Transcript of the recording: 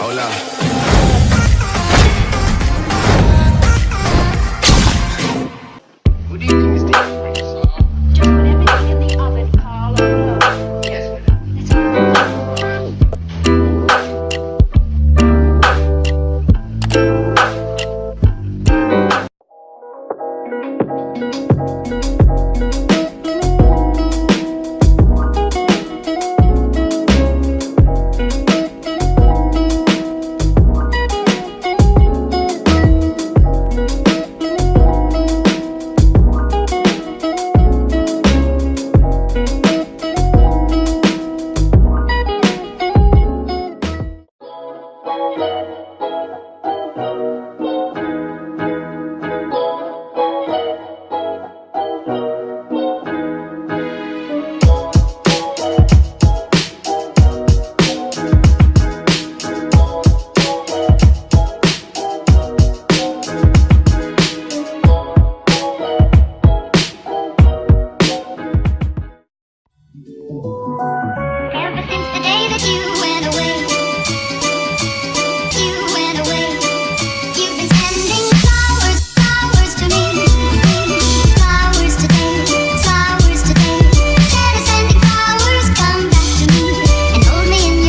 Hola. What do you think is dangerous? Just put everything in the oven, Carlo. Yes, madam.